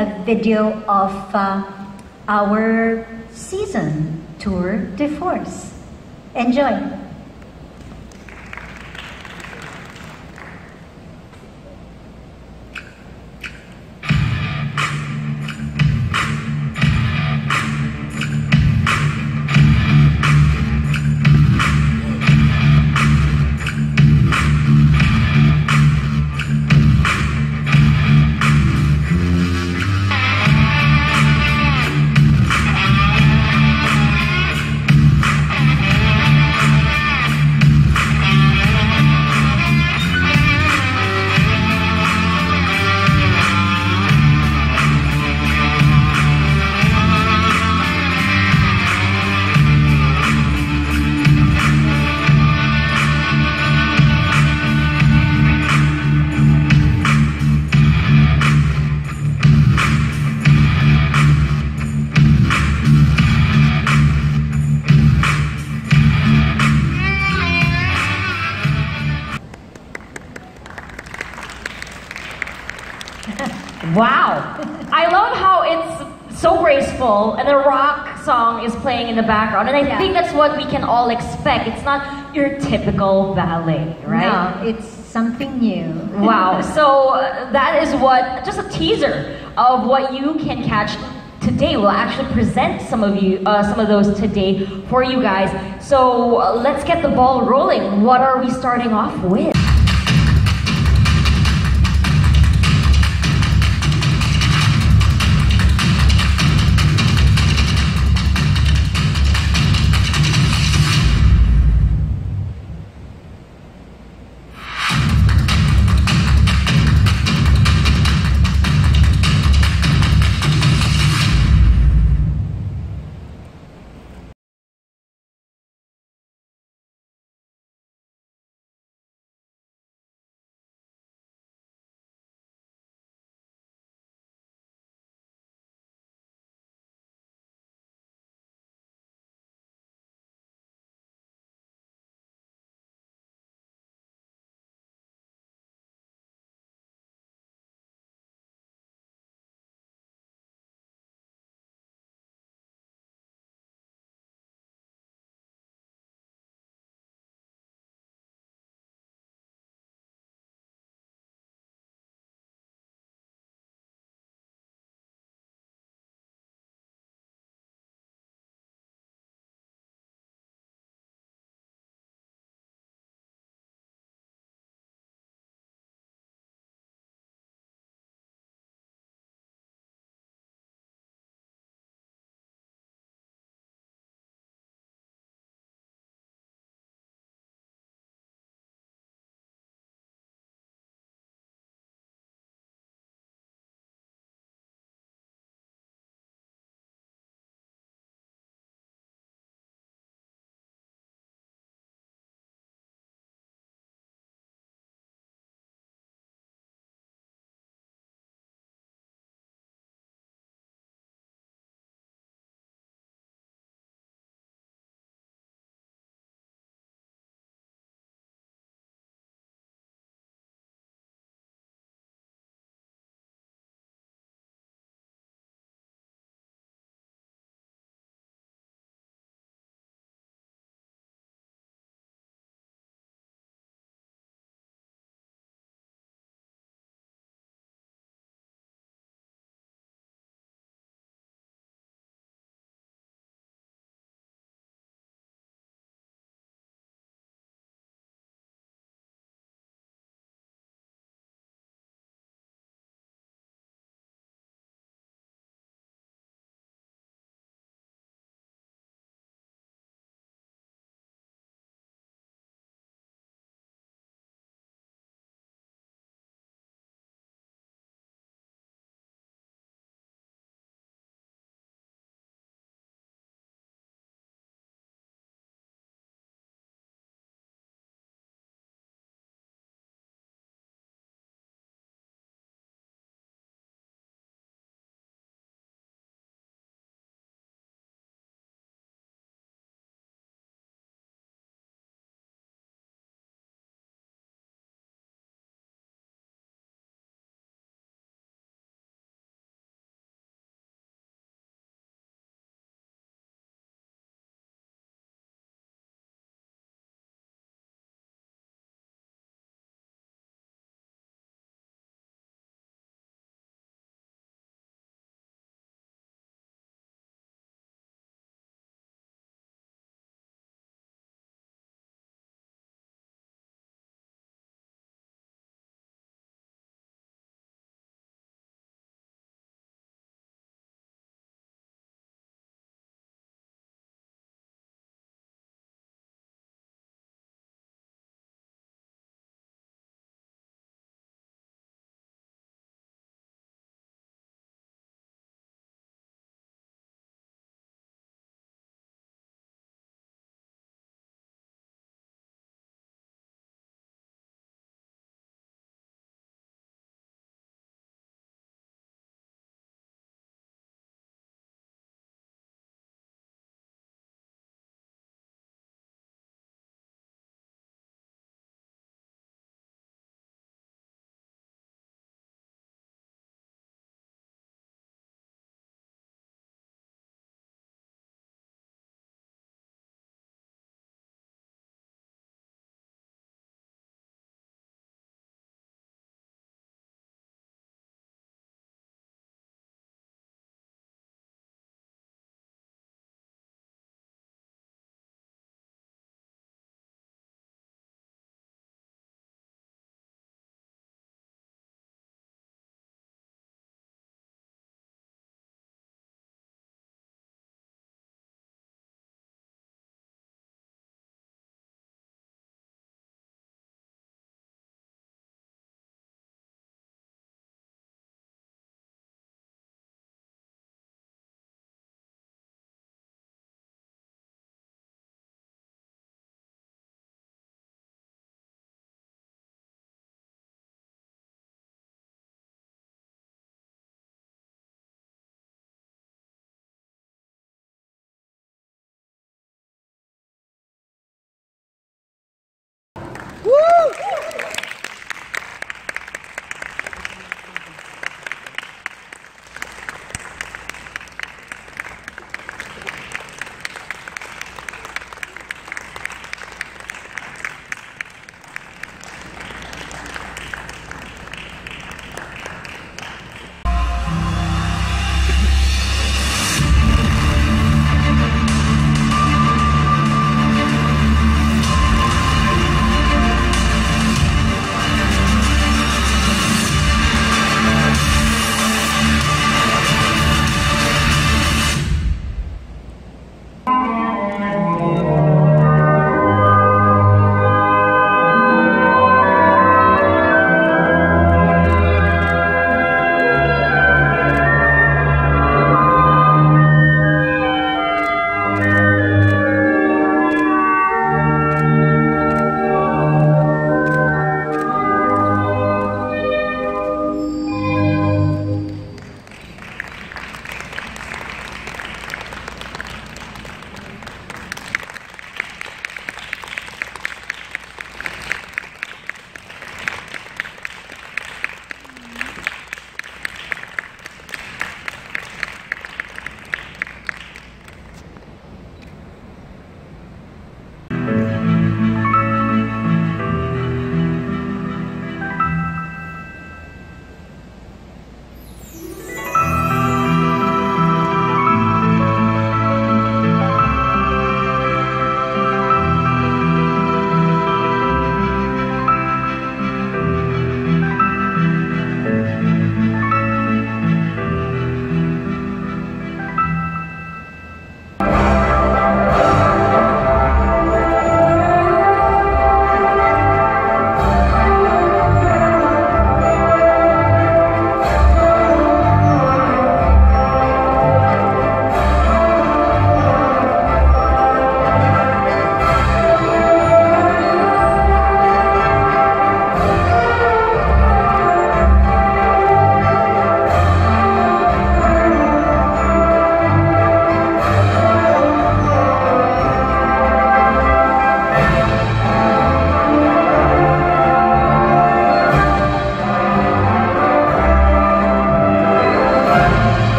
a video of our season tour de force. Enjoy. Wow! I love how it's so graceful and the rock song is playing in the background, and I think that's what we can all expect. It's not your typical ballet, right? No, it's something new. Wow, so that is what, just a teaser of what you can catch today. We'll actually present some of those today for you guys. So let's get the ball rolling. What are we starting off with?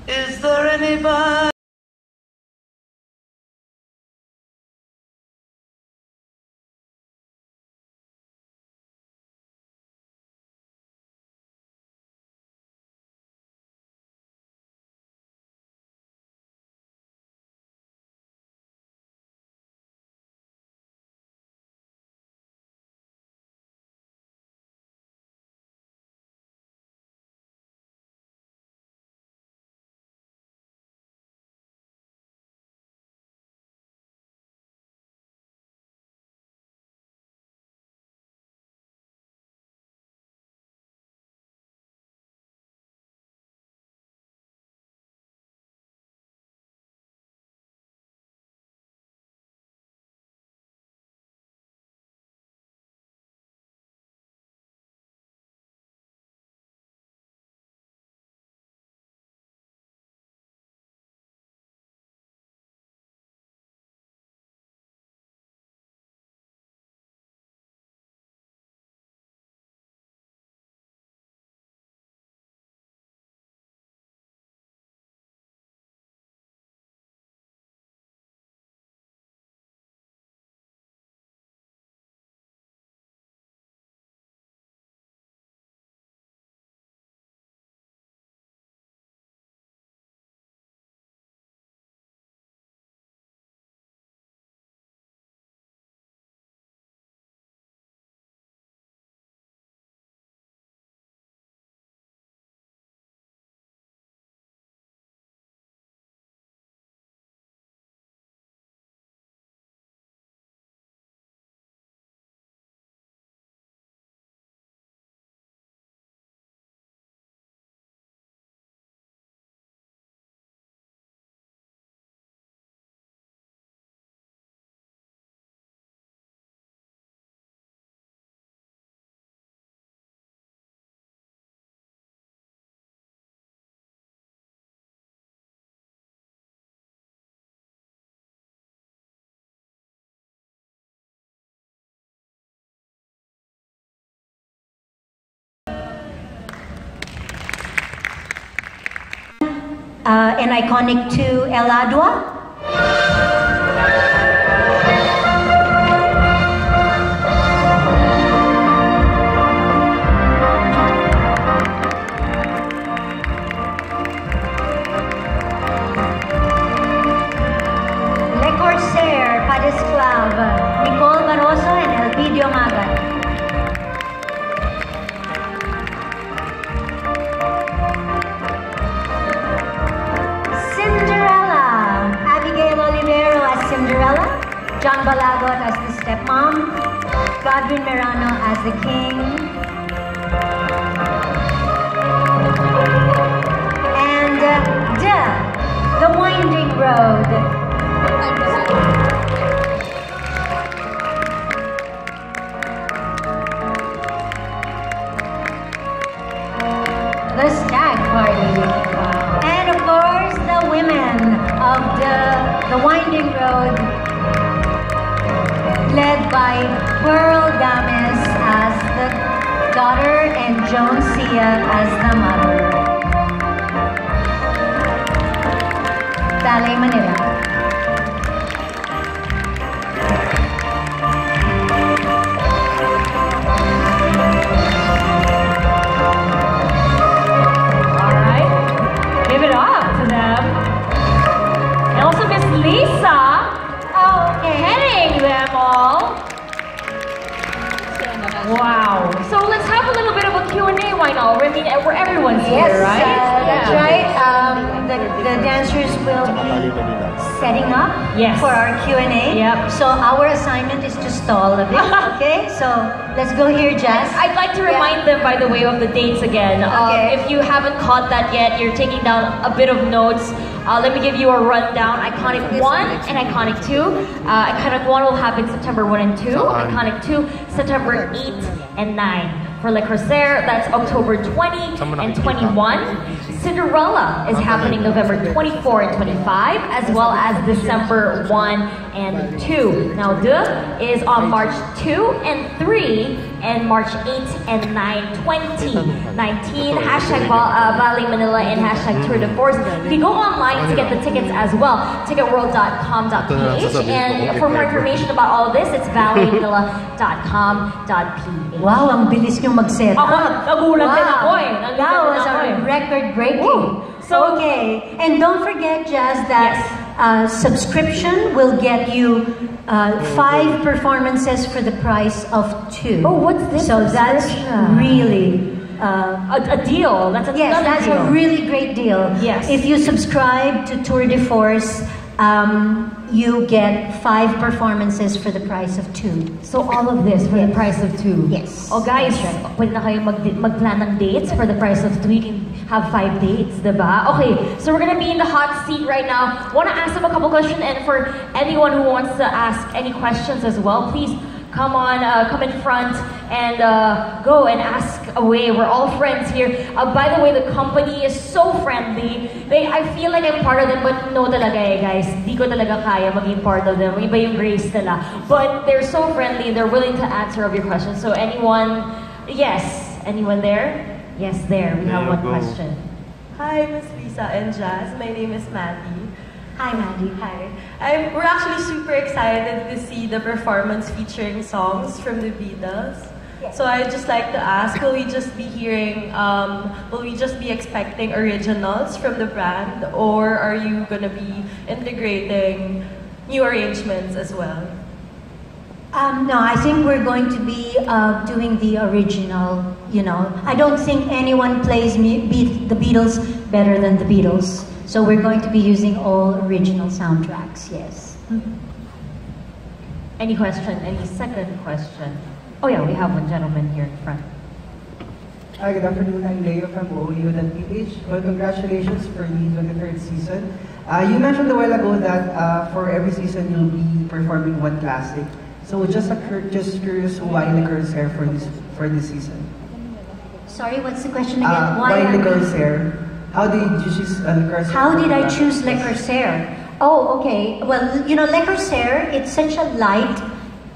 Is there anybody? An iconic 2, El Adwa. Le Corsaire, Padis Club, Nicole Barroso and Elpidio Magat. Cinderella, John Balagot as the stepmom, Godwin Merano as the king, and Deux, The Winding Road. The Stag Party. And of course, the women of the Winding Road, led by Pearl Dames as the daughter and Joan Sia as the mother. Ballet Manila. Lisa, heading them all. Wow. So let's have a little bit of a Q&A, why not? I mean, where everyone's here, right? That's right. The dancers will be setting up for our Q&A. Yep. So our assignment is to stall a bit, okay? So let's go here, Jess. I'd like to remind them, by the way, of the dates again. If you haven't caught that yet, you're taking down a bit of notes. Let me give you a rundown. Iconic 1 and Iconic 2. Iconic 1 will happen September 1 and 2. Iconic 2, September 8 and 9. For Le Corsaire, that's October 20 and 21. Cinderella is happening November 24 and 25, as well as December 1 and 2. Now, Deux is on March 2 and 3 and March 8 and 9, 2019. Hashtag Ballet Manila and hashtag Tour de Force. You can go online to get the tickets as well. Ticketworld.com.ph. And for more information about all of this, it's balletmanila.com.ph. Wow, ang bilis nyo mag-set up. Nagulat din ako eh. That was a record-breaking. So, okay, and don't forget, Jazz, that subscription will get you 5 performances for the price of 2. Oh, what's this? So that's really a deal. That's yes, that's deal. a really great deal. Yes. If you subscribe to Tour de Force, you get 5 performances for the price of 2. So all of this for the price of 2? Yes. Oh guys, pwede na kayo mag-plan ng dates for the price of 2. You can have 5 dates, diba? Okay, so we're gonna be in the hot seat right now. Wanna ask them a couple questions, and for anyone who wants to ask any questions as well, please come on, come in front and go and ask away. We're all friends here. By the way, the company is so friendly. I feel like I'm part of them, but no talaga eh, guys. Di ko talaga kaya maging part of them. Iba yung grace nila. But they're so friendly. They're willing to answer all your questions. So anyone, yes, anyone there? Yes, there. We have one question. Hi, Miss Lisa and Jazz. My name is Maddie. Hi, Maddie. Hi. We're actually super excited to see the performance featuring songs from the Beatles. Yes. So I'd just like to ask, will we just be hearing, will we just be expecting originals from the brand, or are you going to be integrating new arrangements as well? No, I think we're going to be doing the original, you know. I don't think anyone plays the Beatles better than the Beatles. So we're going to be using all original soundtracks, yes. Any question? Any second question? Oh yeah, we have one gentleman here in front. Hi, good afternoon. I'm Leo from OU.PH. Well, congratulations for the 23rd season. You mentioned a while ago that for every season you'll be performing one classic. So just curious, why Le Corsaire for this season? Sorry, what's the question again? Why Le Corsaire? How did you choose Le Corsaire? How did I choose Le Corsaire? Oh, okay. Well, you know, Le Corsaire, it's such a light,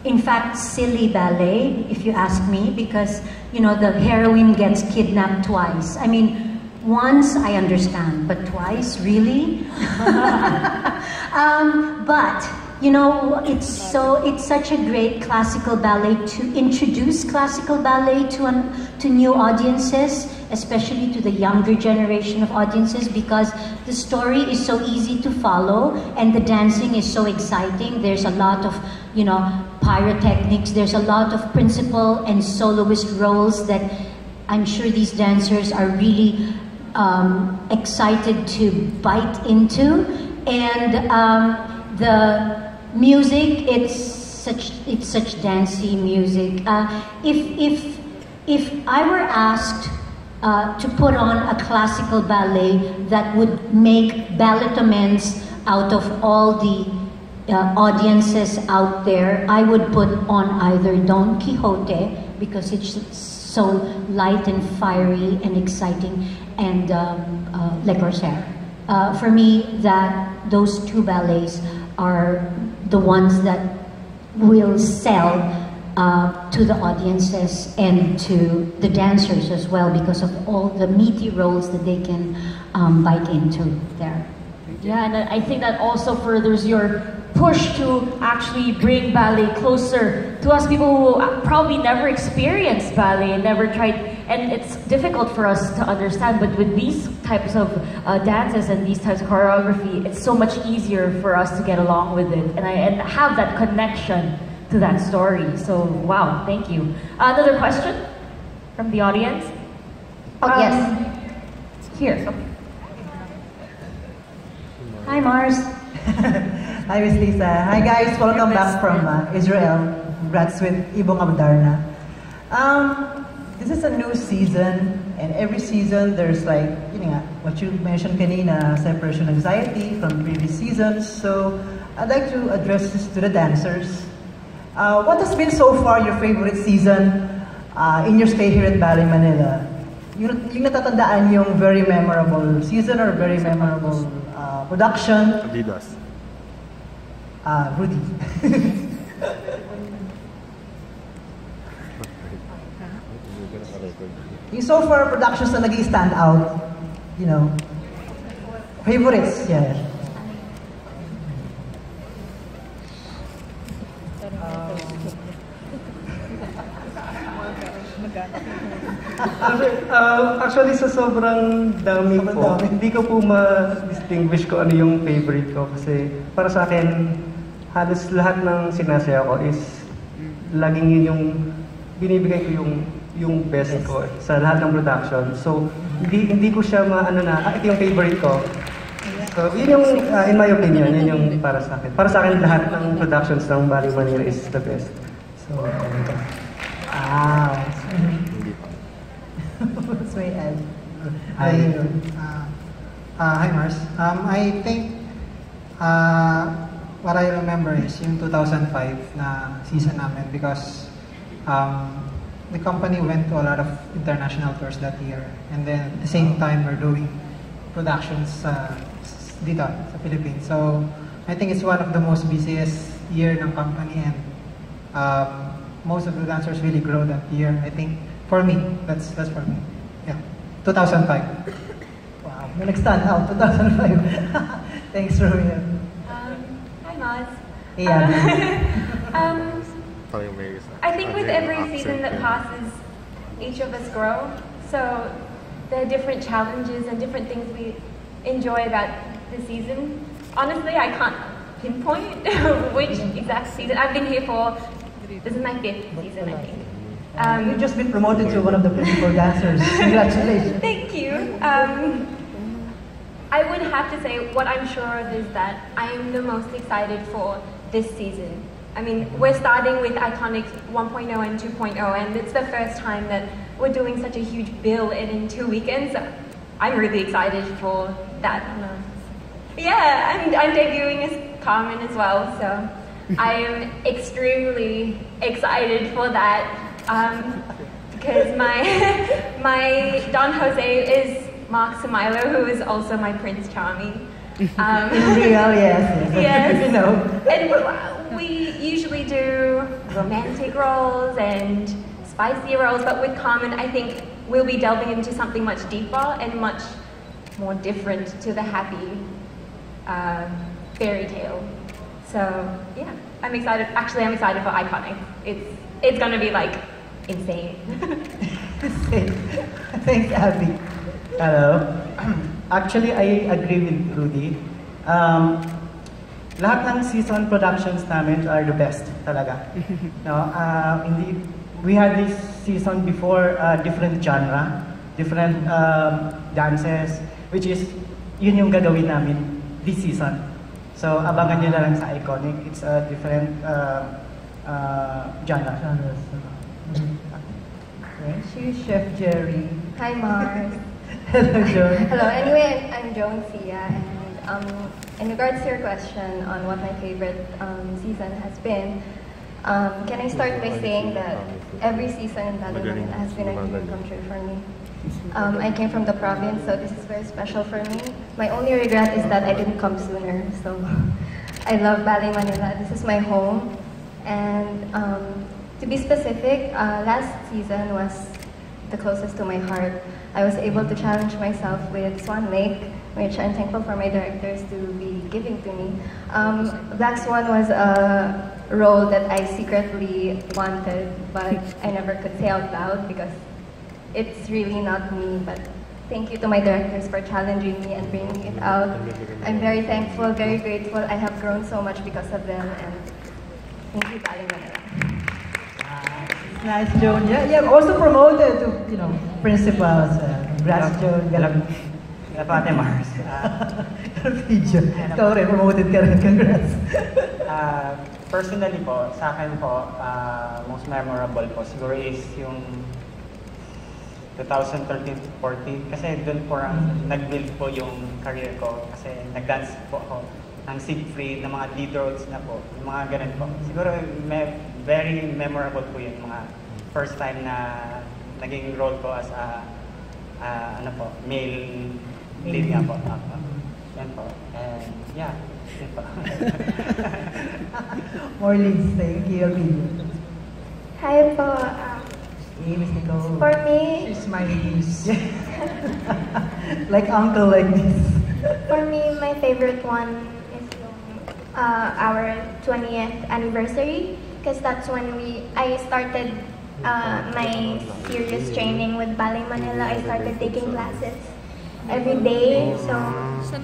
in fact, silly ballet, if you ask me, because, you know, the heroine gets kidnapped twice. I mean, once I understand, but twice, really? But, you know, it's such a great classical ballet to introduce classical ballet to new audiences, especially to the younger generation of audiences, because the story is so easy to follow and the dancing is so exciting. There's a lot of, you know, pyrotechnics. There's a lot of principal and soloist roles that I'm sure these dancers are really excited to bite into. And the music, it's such dancey music. If I were asked to put on a classical ballet that would make balletomens out of all the audiences out there, I would put on either Don Quixote, because it's so light and fiery and exciting, and Le Corsaire. For me, those 2 ballets are the ones that will sell to the audiences and to the dancers as well, because of all the meaty roles that they can bite into there. Yeah, and I think that also furthers your push to actually bring ballet closer to us people who probably never experienced ballet, never tried, and it's difficult for us to understand, but with these types of dances and these types of choreography, it's so much easier for us to get along with it and have that connection to that story. So, wow, thank you. Another question from the audience? Oh, yes. Here. Hi, Mars. Hi, Miss Lisa. Hi, guys. Welcome back from Israel. Congrats with Ibong Abdarna. This is a new season, and every season there's like, you know, what you mentioned kanina, separation anxiety from previous seasons. So I'd like to address this to the dancers. What has been so far your favorite season in your stay here at Ballet Manila? Yung natatandaan yung very memorable season or very memorable production? Adidas. Rudy. Yung so far productions na naging stand out, you know, favorites, yeah. Actually, sa sobrang dami po, hindi ko po ma-distinguish ko ano yung favorite ko kasi para sa akin, halos lahat ng sinasaya ko is laging yun yung binibigay ko yung best ko sa lahat ng production. So, hindi ko siya maano na, ito yung favorite ko. So, yun yung, in my opinion, yun yung para sa akin. Para sa akin, lahat ng productions ng Ballet Manila is the best. So, Wow. That's my end. Hi Mars. I think what I remember is yung 2005 na season namin because the company went to a lot of international tours that year, and then at the same time we're doing productions dito sa Philippines. So I think it's one of the most busiest year ng company, and most of the dancers really grow that year. I think for me, that's for me. Yeah, 2005. Wow, may nag-stand out, 2005. Thanks, Romeo. Hi, Maz. Yeah. I think with every season that passes, each of us grow. So there are different challenges and different things we enjoy about the season. Honestly, I can't pinpoint which exact season. I've been here for, this is my 5th season, I think. You've just been promoted to one of the principal dancers. Congratulations. Thank you. I would have to say what I'm sure of is that I am the most excited for this season. I mean, we're starting with Iconic 1.0 and 2.0, and it's the first time that we're doing such a huge bill in 2 weekends. I'm really excited for that. Yeah, I'm debuting as Carmen as well, so I am extremely excited for that because my Don Jose is Mark Samilo, who is also my Prince Charming. Real, yes. Yes. You know. And we usually do romantic roles and spicy roles, but with Carmen, I think we'll be delving into something much deeper and much more different to the happy fairy tale. So yeah, I'm excited. Actually, I'm excited for Iconic. It's gonna be like insane. Thanks, Abby. hello. Actually, I agree with Rudy. Lahat ng season productions namin are the best talaga. No, we had this season before different genre, different dances, which is yun yung gagawin namin this season. So abangan nyo na lang sa Iconic. It's a different genre. She's Chef Jerry. Hi, Mars. Hello, Joan. Hello. Anyway, I'm Joan Sia, and in regards to your question on what my favorite season has been, can I start by saying that every season in Ballet Manila has been a dream come true for me. I came from the province, so this is very special for me. My only regret is that I didn't come sooner. So I love Ballet Manila. This is my home, and to be specific, last season was the closest to my heart. I was able to challenge myself with Swan Lake, which I'm thankful for my directors to be giving to me. Black Swan was a role that I secretly wanted, but I never could say out loud because it's really not me. But thank you to my directors for challenging me and bringing it out. I'm very thankful, very grateful. I have grown so much because of them, and thank you, Ballet Manila. Nice, Joan. Yeah, also promoted to, principals. Congrats, Joan. Pate Mars. Video. Ikaw rin, promoted ka rin. Congrats. Personally po, sa akin po, most memorable po siguro is yung 2013-14 kasi doon po nag-build po yung career ko kasi nag-dance po ako ng Siegfried, ng mga lead roles na po, yung mga ganun po. Siguro very memorable po yun, mga first time na naging role ko as a male lead nga po. Yan po. And yeah, yun po. More leads, thank you. Hi po. Hey, Miss Nicole. For me, She's my niece. Like uncle like this. for me, my favorite one is our 20th anniversary, because that's when I started my serious training with Ballet Manila. I started taking classes every day, so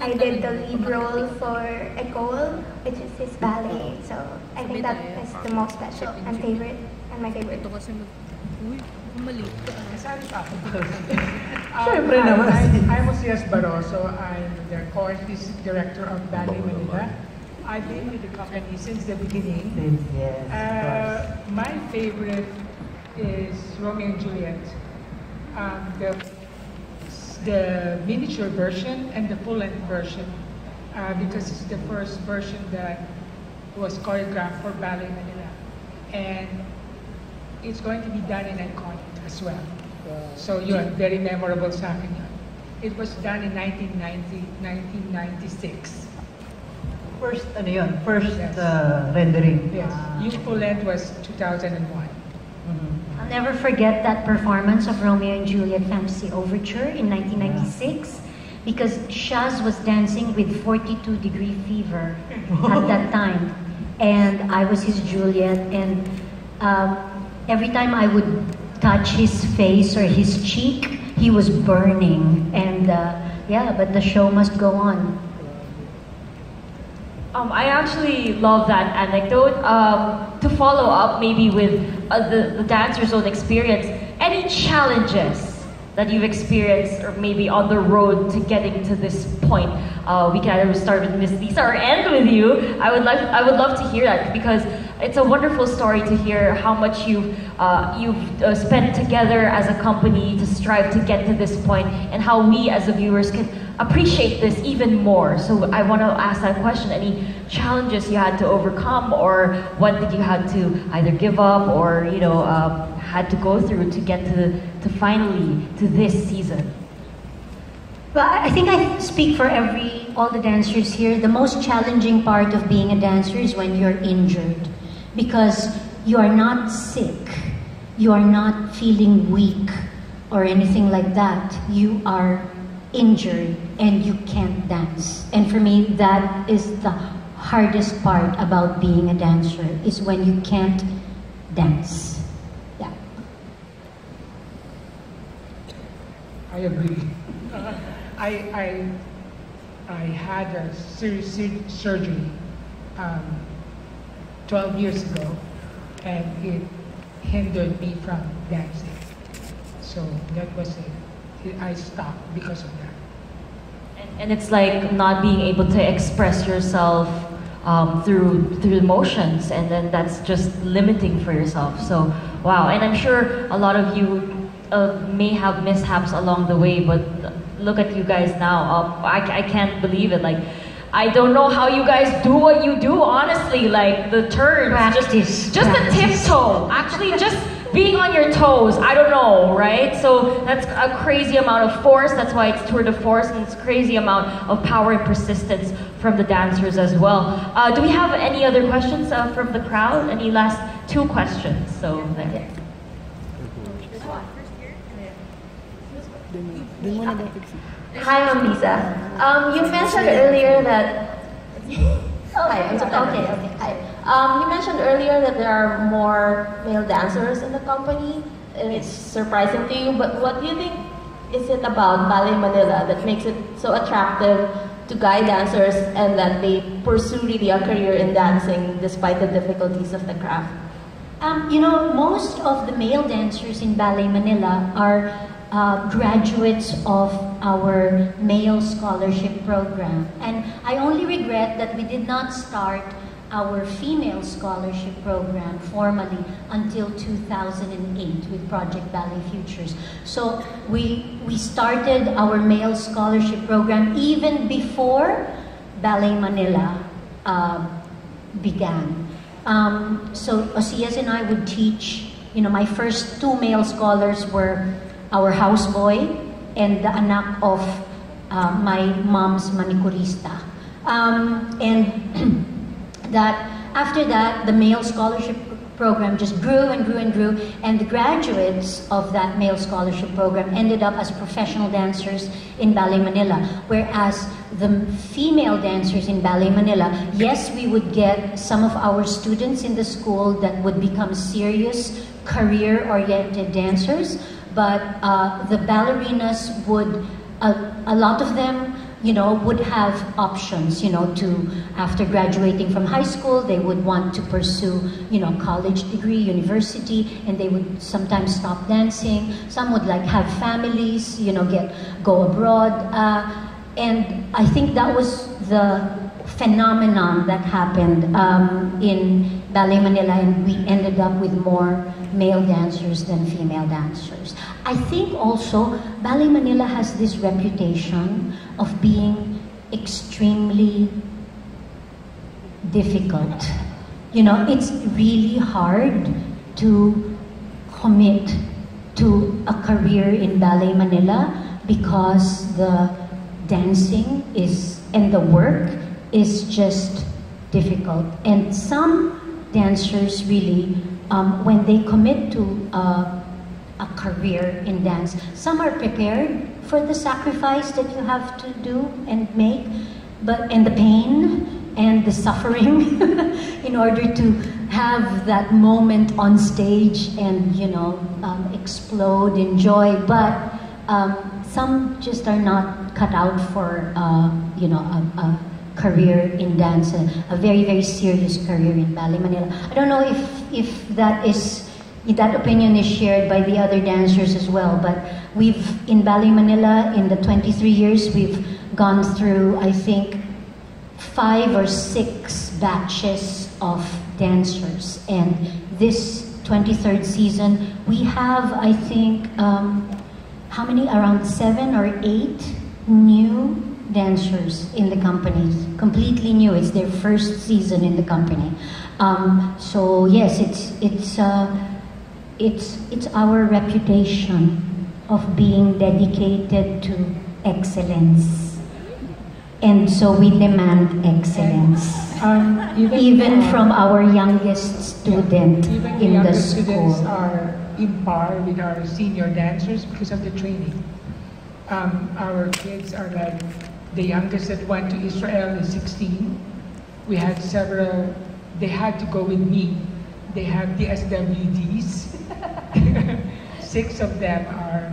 I did the lead role for Ecole, which is his ballet. So I think that is the most special and favorite, and my favorite. Siyempre naman. I'm Osias Barroso. I'm the co-artistic director of Ballet Manila. I've been with the company since the beginning. Yes, My favorite is Romeo and Juliet. The miniature version and the full-length version, because it's the first version that was choreographed for Ballet Manila. And it's going to be done in iconic as well. So yun, very memorable sa akin yun. It was done in 1996. First, First Yes. rendering. Yes, yung full length was 2001. I'll never forget that performance of Romeo and Juliet Fantasy Overture in 1996, because Shaz was dancing with 42-degree fever at that time, and I was his Juliet, and every time I would touch his face or his cheek, he was burning, and yeah, but the show must go on. I actually love that anecdote. To follow up maybe with the dancer's own experience, any challenges that you've experienced or maybe on the road to getting to this point? We can either start with Miss Lisa or end with you. I would love to hear that, because it's a wonderful story to hear how much you've spent together as a company to strive to get to this point, and how we as the viewers can appreciate this even more. So I want to ask that question. Any challenges you had to overcome, or what did you have to either give up or had to go through to get to finally to this season? Well, I think I speak for all the dancers here. The most challenging part of being a dancer is when you're injured, because you are not sick, you are not feeling weak or anything like that. You are injured and you can't dance. And for me, that is the hardest part about being a dancer, is when you can't dance. Yeah. I agree. I had a serious surgery 12 years ago, and it hindered me from dancing. So that was it. I stopped because of that. And it's like not being able to express yourself through emotions, and then that's just limiting for yourself. So wow, and I'm sure a lot of you may have mishaps along the way, but look at you guys now. I can't believe it. Like, I don't know how you guys do what you do, honestly. Like the turns, just the tiptoe, actually just being on your toes. I don't know, right? So that's a crazy amount of force. That's why it's Tour de Force, and it's crazy amount of power and persistence from the dancers as well. Do we have any other questions from the crowd? Any last two questions? So there. Hi, I'm Lisa. You mentioned earlier that. Hi, I'm sorry. Okay. Hi. You mentioned earlier that there are more male dancers in the company, and it's surprising to you. But what do you think is it about Ballet Manila that makes it so attractive to guy dancers, and that they pursue really a career in dancing despite the difficulties of the craft? Most of the male dancers in Ballet Manila are graduates of our male scholarship program. And I only regret that we did not start our female scholarship program formally until 2008 with Project Ballet Futures. So we started our male scholarship program even before Ballet Manila began. So Osias and I would teach, my first two male scholars were our houseboy and the anak of my mom's manicurista. And that after that, the male scholarship program just grew and grew and grew, and the graduates of that male scholarship program ended up as professional dancers in Ballet Manila, whereas the female dancers in Ballet Manila, yes, we would get some of our students in the school that would become serious career-oriented dancers, but the ballerinas would, a lot of them, you know, would have options, you know, to, after graduating from high school, they would want to pursue, you know, college degree, university, and they would sometimes stop dancing. Some would like have families, you know, go abroad. And I think that was the phenomenon that happened in Ballet Manila, and we ended up with more male dancers than female dancers. I think also Ballet Manila has this reputation of being extremely difficult. You know, it's really hard to commit to a career in Ballet Manila because the dancing is, and the work is just difficult. And some dancers really, when they commit to a career in dance, some are prepared for the sacrifice that you have to do and make, and the pain and the suffering in order to have that moment on stage and, you know, explode in joy. But some just are not cut out for, you know, a career in dance, a very, very serious career in Ballet Manila. I don't know if that opinion is shared by the other dancers as well, but in Ballet Manila, in the 23 years, we've gone through, I think, 5 or 6 batches of dancers. And this 23rd season, we have, I think, how many? Around 7 or 8 new dancers in the company, completely new. It's their first season in the company. So yes, it's our reputation of being dedicated to excellence, and so we demand excellence, even from our youngest student in the school. Students are in par with our senior dancers because of the training. Our kids are like, the youngest that went to Israel is 16. We had several, they had to go with me. They have the SWDs. 6 of them are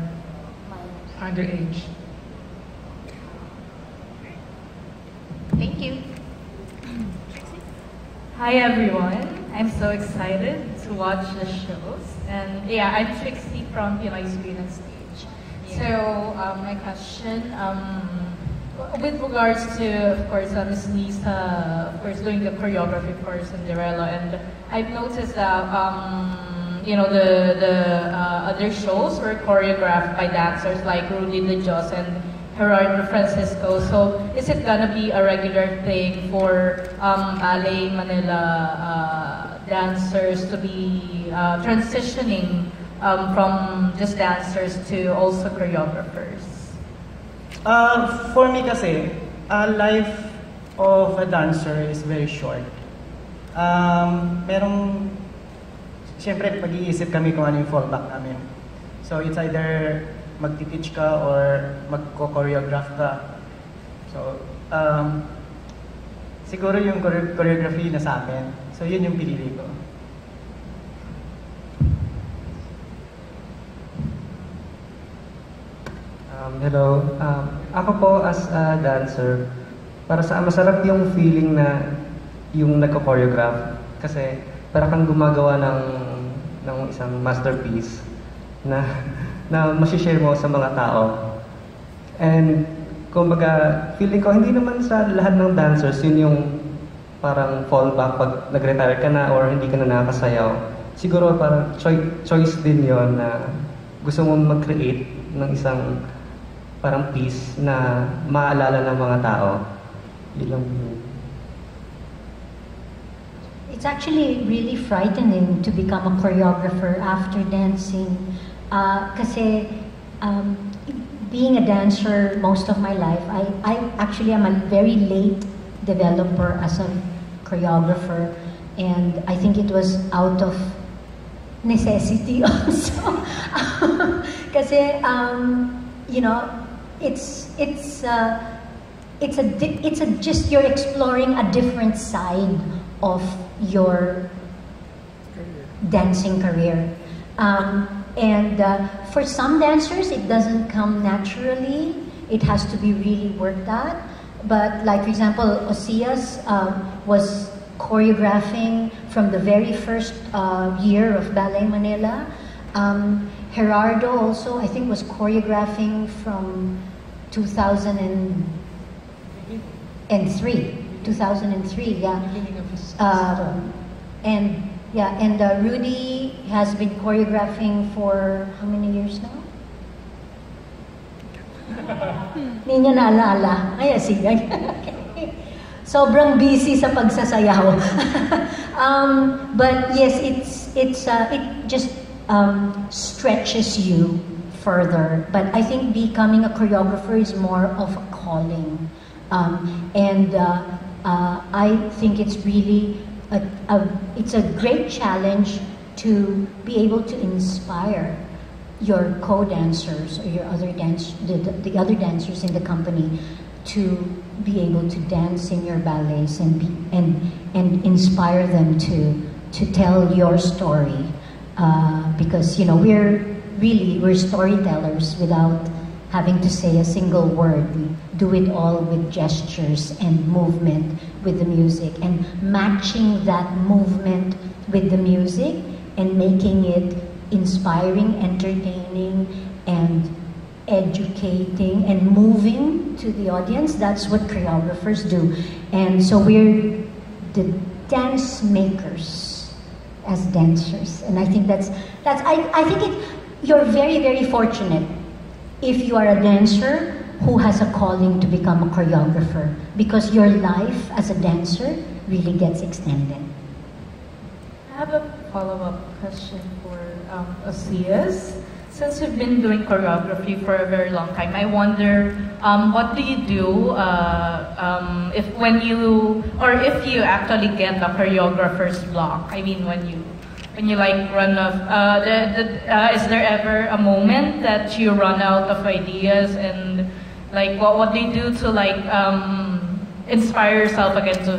underage. Thank you. Hi everyone. I'm so excited to watch the shows. And yeah, I'm Trixie from Pinoy Screen and Stage. So my question, with regards to, of course, Miss Lisa, of course, doing the choreography for Cinderella, and I've noticed that, you know, the other shows were choreographed by dancers like Rudy De Jos and Gerardo Francisco. So is it gonna be a regular thing for Ballet Manila dancers to be transitioning from just dancers to also choreographers? For me kasi, life of a dancer is very short. Siyempre pag-iisip kami kung ano yung fallback namin. So it's either magti-teach ka or magko-choreograph ka. So, siguro yung choreography na sa akin. So yun yung pinili ko. Hello. Ako po as a dancer, para sa masarap yung feeling na yung nagko-choreograph kasi para kang gumagawa ng isang masterpiece na masishare mo sa mga tao. And kumbaga, feeling ko hindi naman sa lahat ng dancers yun yung parang fallback pag nag-retire ka na or hindi ka na nakakasayaw. Siguro parang choice din yon na gusto mong mag-create ng isang parang piece na maalala ng mga tao. Yun lang. It's actually really frightening to become a choreographer after dancing. Kasi being a dancer most of my life, I actually am a very late developer as a choreographer, and I think it was out of necessity also. Kasi, you know, it's just you're exploring a different side of your dancing career. For some dancers, it doesn't come naturally. It has to be really worked at. But like, for example, Osias was choreographing from the very first year of Ballet Manila. Gerardo also, I think, was choreographing from 2003. 2003, yeah. And Rudy has been choreographing for how many years now? Hindi niya naalala. Ay, sige. Sobrang busy sa pagsasayaw. But yes, it just stretches you further. But I think becoming a choreographer is more of a calling. I think it's really it's a great challenge to be able to inspire your co-dancers or your other the other dancers in the company to be able to dance in your ballets and inspire them to tell your story, because you know we're storytellers without having to say a single word. We do it all with gestures and movement with the music, and matching that movement with the music and making it inspiring, entertaining, and educating and moving to the audience. That's what choreographers do. And so we're the dance makers as dancers. And I think you're very, very fortunate if you are a dancer who has a calling to become a choreographer, because your life as a dancer really gets extended. I have a follow-up question for Osias. Since you've been doing choreography for a very long time, I wonder, what do you do if you actually get a choreographer's block? I mean, when you like run off, is there ever a moment that you run out of ideas, and like what do you do to like inspire yourself again to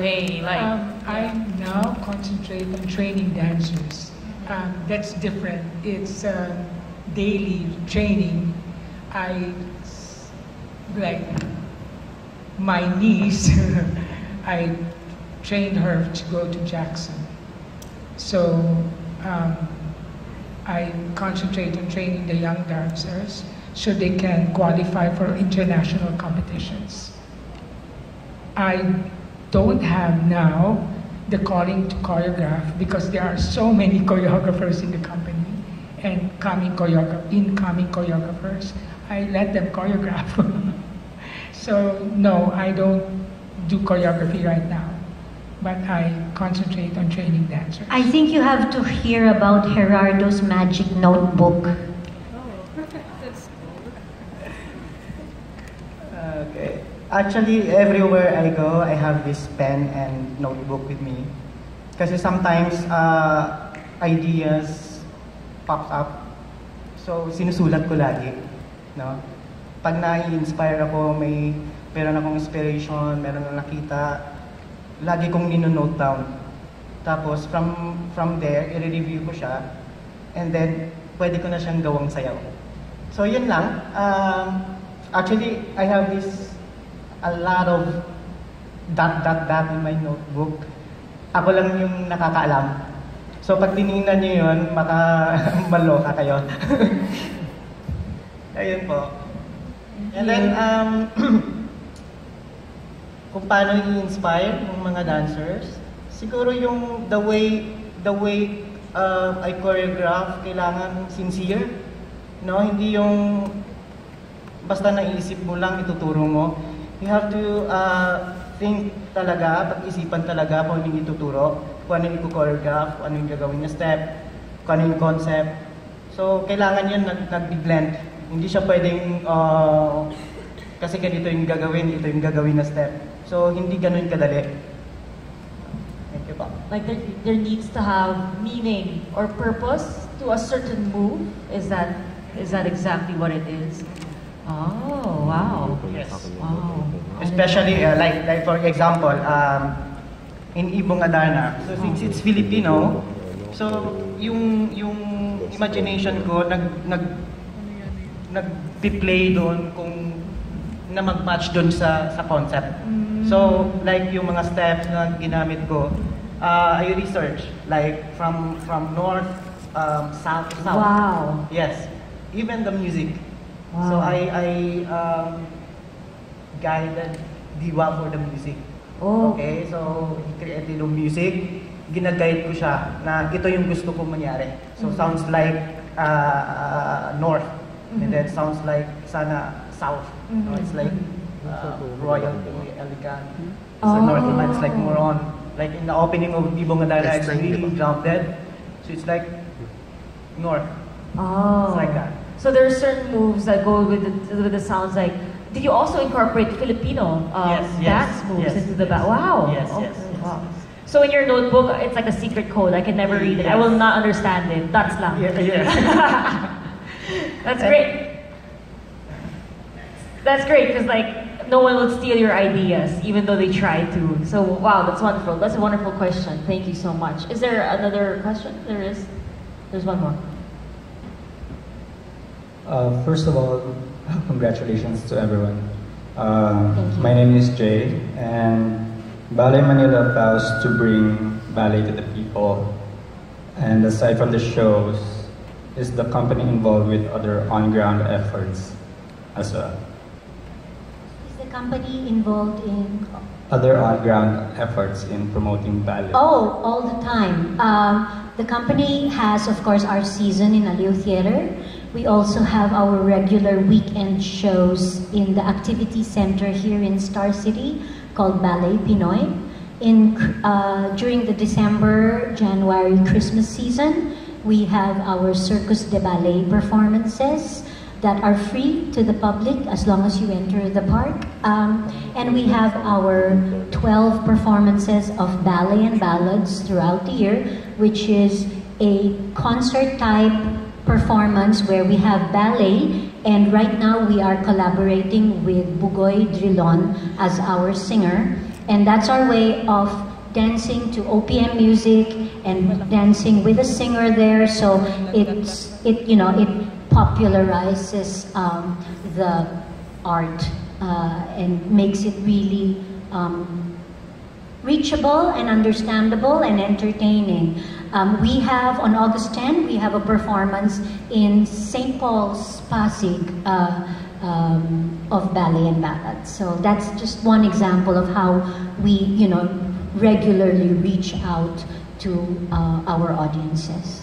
I now concentrate on training dancers. That's different. It's daily training. Like my niece, I trained her to go to Jackson. So I concentrate on training the young dancers so they can qualify for international competitions. I don't have now the calling to choreograph because there are so many choreographers in the company and incoming choreographers. I let them choreograph. So no, I don't do choreography right now, but I concentrate on training dancers. I think you have to hear about Gerardo's magic notebook. Okay. Actually, everywhere I go, I have this pen and notebook with me. Kasi sometimes ideas pops up. So, sinusulat ko lagi. No? Pag na-inspire ako, meron akong inspiration, meron akong nakita, lagi kong nino-note down. Tapos, from there, i-review ko siya. And then, pwede ko na siyang gawang sayaw. So, yun lang. Actually, I have a lot of ... in my notebook. Ako lang yung nakakaalam. So, pag tinignan nyo yun, maloka kayo. Ayun po. And then, kung paano i-inspire yung mga dancers, siguro yung the way I choreograph, kailangan sincere. No? Hindi yung basta naisip mo lang, ituturo mo. You have to think talaga, pag-isipan talaga kung ano yung ituturo, kung ano yung i-choreograph, kung ano yung gagawin na step, kung ano yung concept. So, kailangan yun nag-blend Hindi siya pwedeng, kasi ganito yung gagawin, ito yung gagawin na step. So, hindi ganun kadali. Thank you po. Like there needs to have meaning or purpose to a certain move. Is that exactly what it is? Oh, wow. Yes. Wow. Especially, like for example, in Ibong Adarna. So since it's Filipino, so yung imagination ko nag-play doon kung na mag-match doon sa concept. So like yung mga steps na ginamit ko, I research like from north, south to south. Wow. Yes. Even the music. Wow. So I guided Diwa for the music. Oh. Okay, so he created yung music, ginaguide ko siya na ito yung gusto ko mangyari. So sounds like north, and then sounds like sana south. No, it's like royalty, elegant. So north naman it's like more on, like in the opening of Ibong Adarna, it's really grounded. So it's like north. Oh. It's like that. So there are certain moves that go with the sounds like. Did you also incorporate Filipino dance moves into the back? Wow. Yes, okay. yes. Wow. So in your notebook, it's like a secret code. I can never read it. I will not understand it. That's lang. Yes. That's great. That's great because like no one will steal your ideas, even though they try to. So wow, that's wonderful. That's a wonderful question. Thank you so much. Is there another question? There is. There's one more. First of all, congratulations to everyone. My name is Jay, and Ballet Manila vows to bring ballet to the people. And aside from the shows, is the company involved with other on-ground efforts as well? Is the company involved in Other on-ground efforts in promoting ballet? Oh, all the time. The company has, of course, our season in Aliw Theater. We also have our regular weekend shows in the activity center here in Star City called Ballet Pinoy. During the December, January, Christmas season, we have our Circus de Ballet performances that are free to the public as long as you enter the park. And we have our 12 performances of ballet and ballads throughout the year, which is a concert type performance where we have ballet, and right now we are collaborating with Bugoy Drilon as our singer, and that's our way of dancing to OPM music and dancing with a singer there. So it popularizes the art and makes it really reachable and understandable and entertaining. We have, on August 10, we have a performance in St. Paul's, Pasig, of ballet and ballads. So that's just one example of how we, regularly reach out to our audiences.